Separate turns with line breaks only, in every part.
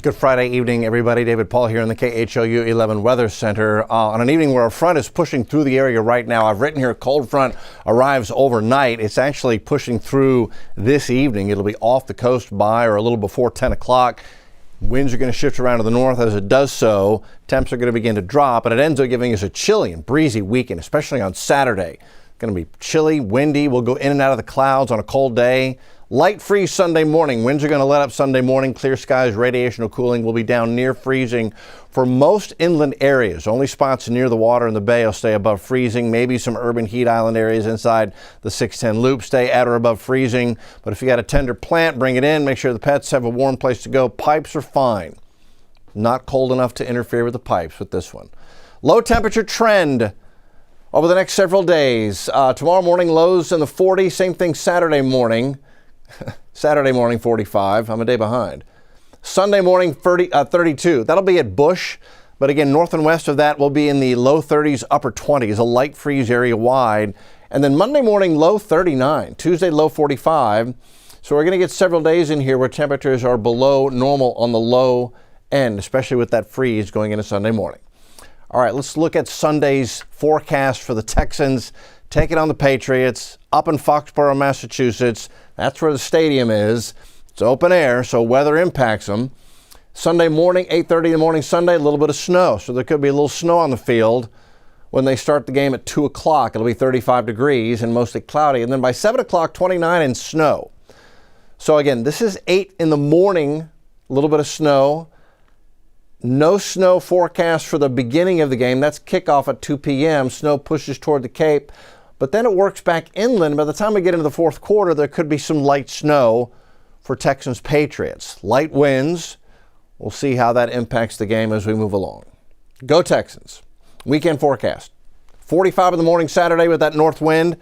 Good Friday evening, everybody. David Paul here in the KHOU 11 Weather Center on an evening where a front is pushing through the area right now. I've written here, cold front arrives overnight. It's actually pushing through this evening. It'll be off the coast by or a little before 10 o'clock. Winds are going to shift around to the north. As it does so, temps are going to begin to drop, and it ends up giving us a chilly and breezy weekend, especially on Saturday. Going to be chilly, windy. We'll go in and out of the clouds on a cold day. Light freeze Sunday morning. Winds are going to let up Sunday morning. Clear skies, radiational cooling will be down near freezing for most inland areas. Only spots near the water in the bay will stay above freezing. Maybe some urban heat island areas inside the 610 loop stay at or above freezing. But if you got a tender plant, bring it in. Make sure the pets have a warm place to go. Pipes are fine. Not cold enough to interfere with the pipes with this one. Low temperature trend over the next several days. Tomorrow morning, lows in the 40s. Same thing Saturday morning. Saturday morning, 45. I'm a day behind. Sunday morning, 32. That'll be at Bush. But again, north and west of that will be in the low 30s, upper 20s, a light freeze area wide. And then Monday morning, low 39. Tuesday, low 45. So we're going to get several days in here where temperatures are below normal on the low end, especially with that freeze going into Sunday morning. All right, let's look at Sunday's forecast for the Texans. Take it on the Patriots up in Foxborough, Massachusetts. That's where the stadium is. It's open air, so weather impacts them. Sunday morning, 8:30 in the morning Sunday, a little bit of snow. So there could be a little snow on the field when they start the game at 2 o'clock. It'll be 35 degrees and mostly cloudy. And then by 7 o'clock, 29 and snow. So again, this is 8 in the morning, a little bit of snow. No snow forecast for the beginning of the game. That's kickoff at 2 p.m. Snow pushes toward the Cape. But then it works back inland. By the time we get into the fourth quarter, there could be some light snow for Texans Patriots. Light winds. We'll see how that impacts the game as we move along. Go Texans. Weekend forecast. 45 in the morning Saturday with that north wind,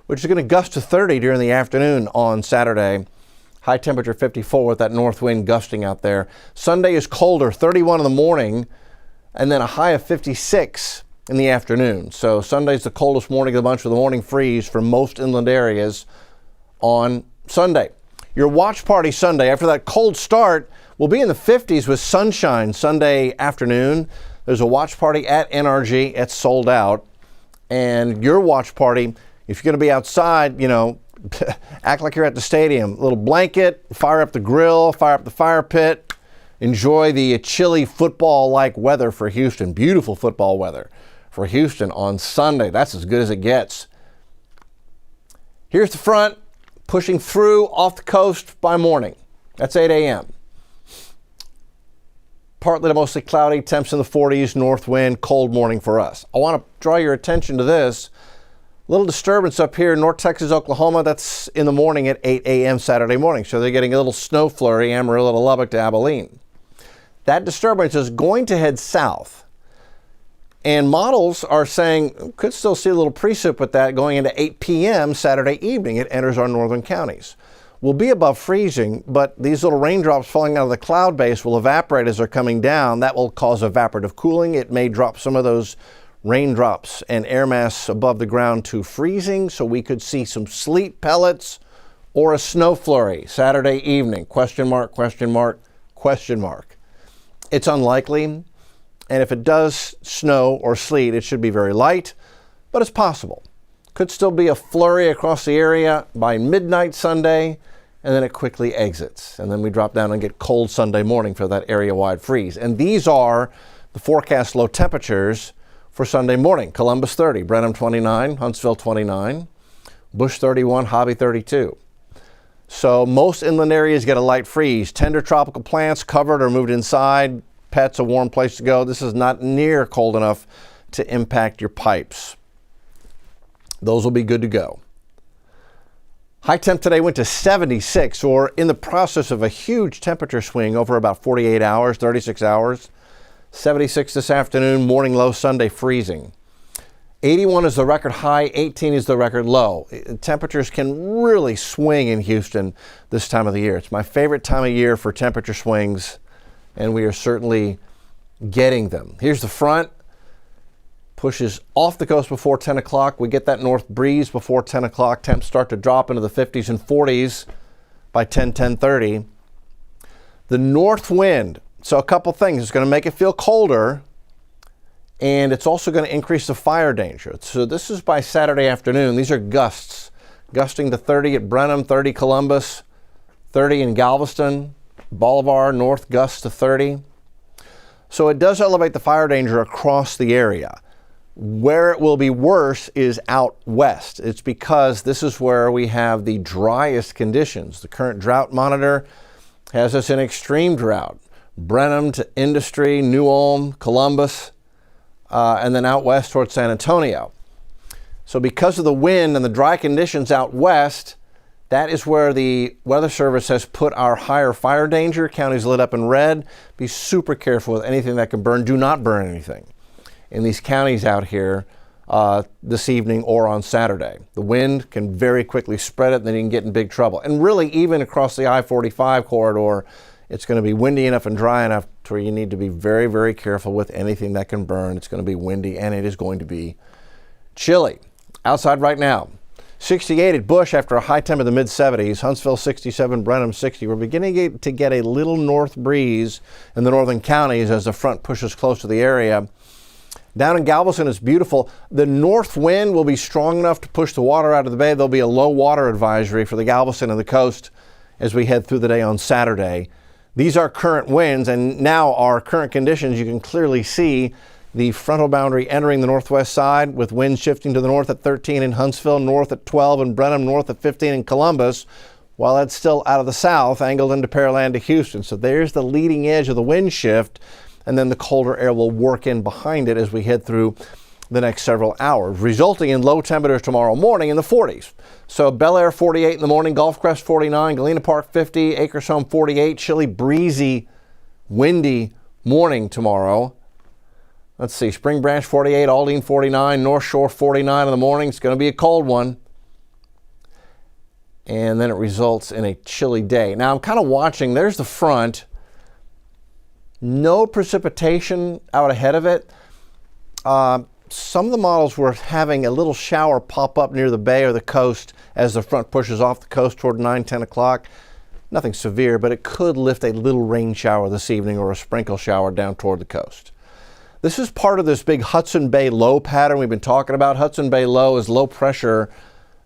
which is going to gust to 30 during the afternoon on Saturday. High temperature 54 with that north wind gusting out there. Sunday is colder, 31 in the morning, and then a high of 56 in the afternoon. So Sunday's the coldest morning of the bunch with a morning freeze for most inland areas on Sunday. Your watch party Sunday, after that cold start, will be in the 50s with sunshine Sunday afternoon. There's a watch party at NRG. It's sold out. And your watch party, if you're going to be outside, act like you're at the stadium. A little blanket, fire up the grill, fire up the fire pit. Enjoy the chilly football-like weather for Houston. Beautiful football weather for Houston on Sunday. That's as good as it gets. Here's the front pushing through off the coast by morning. That's 8 a.m. Partly to mostly cloudy, temps in the 40s, north wind, cold morning for us. I want to draw your attention to this. Little disturbance up here in North Texas, Oklahoma. That's in the morning at 8 a.m. Saturday morning. So they're getting a little snow flurry, Amarillo to Lubbock to Abilene. That disturbance is going to head south. And models are saying could still see a little precip with that going into 8 p.m. Saturday evening. It enters our northern counties. We'll be above freezing, but these little raindrops falling out of the cloud base will evaporate as they're coming down. That will cause evaporative cooling. It may drop some of those raindrops and air mass above the ground to freezing, so we could see some sleet pellets or a snow flurry Saturday evening. Question mark, question mark, question mark. It's unlikely, and if it does snow or sleet, it should be very light, but it's possible. Could still be a flurry across the area by midnight Sunday, and then it quickly exits. And then we drop down and get cold Sunday morning for that area-wide freeze. And these are the forecast low temperatures for Sunday morning. Columbus 30, Brenham 29, Huntsville 29, Bush 31, Hobby 32. So most inland areas get a light freeze. Tender tropical plants covered or moved inside. Pets, a warm place to go. This is not near cold enough to impact your pipes. Those will be good to go. High temp today went to 76, or in the process of a huge temperature swing over about 48 hours, 36 hours. 76 this afternoon, morning low Sunday freezing. 81 is the record high, 18 is the record low. Temperatures can really swing in Houston this time of the year. It's my favorite time of year for temperature swings, and we are certainly getting them. Here's the front. Pushes off the coast before 10 o'clock. We get that north breeze before 10 o'clock. Temps start to drop into the 50s and 40s by 10:30. The north wind, so a couple things. It's going to make it feel colder, and it's also going to increase the fire danger. So this is by Saturday afternoon. These are gusts, gusting to 30 at Brenham, 30 Columbus, 30 in Galveston, Bolivar, north gusts to 30. So it does elevate the fire danger across the area. Where it will be worse is out west. It's because this is where we have the driest conditions. The current drought monitor has us in extreme drought. Brenham to Industry, New Ulm, Columbus, and then out west towards San Antonio. So because of the wind and the dry conditions out west, that is where the Weather Service has put our higher fire danger. Counties lit up in red. Be super careful with anything that can burn. Do not burn anything in these counties out here this evening or on Saturday. The wind can very quickly spread it, and then you can get in big trouble. And really, even across the I-45 corridor, it's going to be windy enough and dry enough to where you need to be very, very careful with anything that can burn. It's going to be windy, and it is going to be chilly. Outside right now, 68 at Bush after a high temp in the mid-70s. Huntsville 67, Brenham 60. We're beginning to get a little north breeze in the northern counties as the front pushes close to the area. Down in Galveston, it's beautiful. The north wind will be strong enough to push the water out of the bay. There'll be a low water advisory for the Galveston and the coast as we head through the day on Saturday. These are current winds, and now our current conditions. You can clearly see the frontal boundary entering the northwest side with winds shifting to the north at 13 in Huntsville, north at 12 in Brenham, north at 15 in Columbus, while it's still out of the south, angled into Pearland to Houston. So there's the leading edge of the wind shift, and then the colder air will work in behind it as we head through the next several hours, resulting in low temperatures tomorrow morning in the 40s. So Bel Air 48 in the morning, Gulf Crest 49, Galena Park 50, Acres Home 48, chilly, breezy, windy morning tomorrow. Let's see, Spring Branch 48, Aldine 49, North Shore 49 in the morning. It's going to be a cold one. And then it results in a chilly day. Now I'm kind of watching, there's the front. No precipitation out ahead of it. some of the models were having a little shower pop up near the bay or the coast as the front pushes off the coast toward 9, 10 o'clock. Nothing severe, but it could lift a little rain shower this evening or a sprinkle shower down toward the coast. This is part of this big Hudson Bay low pattern we've been talking about. Hudson Bay low is low pressure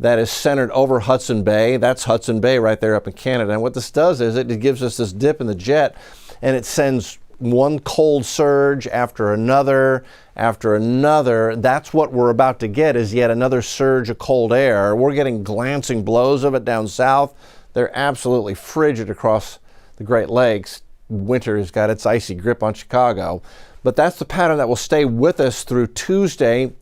that is centered over Hudson Bay. That's Hudson Bay right there up in Canada. And what this does is it gives us this dip in the jet, and it sends one cold surge after another after another. That's what we're about to get, is yet another surge of cold air. We're getting glancing blows of it down south. They're absolutely frigid across the Great Lakes. Winter has got its icy grip on Chicago. But that's the pattern that will stay with us through Tuesday.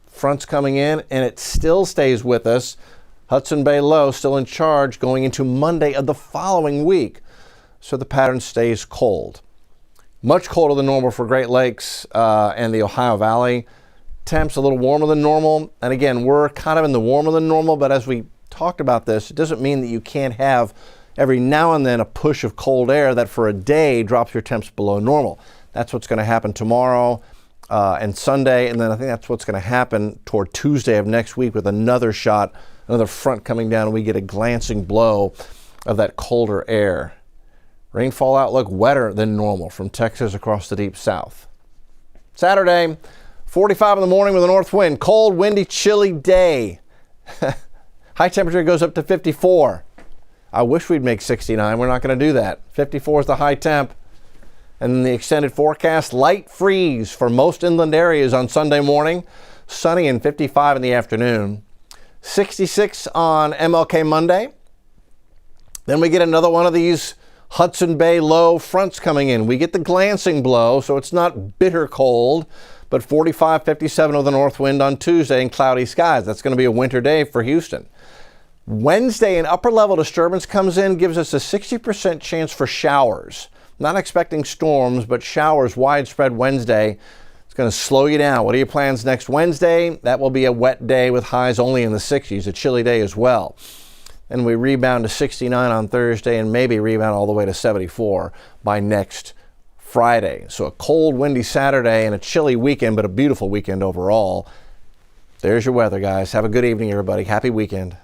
Fronts coming in, and it still stays with us. Hudson Bay low still in charge going into Monday of the following week. So the pattern stays cold. Much colder than normal for Great Lakes and the Ohio Valley. Temps a little warmer than normal. And again, we're kind of in the warmer than normal, but as we talked about this, it doesn't mean that you can't have every now and then a push of cold air that for a day drops your temps below normal. That's what's going to happen tomorrow and Sunday, and then I think that's what's going to happen toward Tuesday of next week with another shot, another front coming down, and we get a glancing blow of that colder air. Rainfall outlook wetter than normal from Texas across the deep south. Saturday, 45 in the morning with a north wind. Cold, windy, chilly day. High temperature goes up to 54. I wish we'd make 69. We're not going to do that. 54 is the high temp. And then the extended forecast, light freeze for most inland areas on Sunday morning. Sunny and 55 in the afternoon. 66 on MLK Monday. Then we get another one of these Hudson Bay low fronts coming in. We get the glancing blow, so it's not bitter cold, but 45, 57 with a north wind on Tuesday and cloudy skies. That's going to be a winter day for Houston. Wednesday, an upper level disturbance comes in, gives us a 60% chance for showers. Not expecting storms, but showers widespread Wednesday. It's going to slow you down. What are your plans next Wednesday? That will be a wet day with highs only in the 60s, a chilly day as well. And we rebound to 69 on Thursday and maybe rebound all the way to 74 by next Friday. So a cold, windy Saturday and a chilly weekend, but a beautiful weekend overall. There's your weather, guys. Have a good evening, everybody. Happy weekend.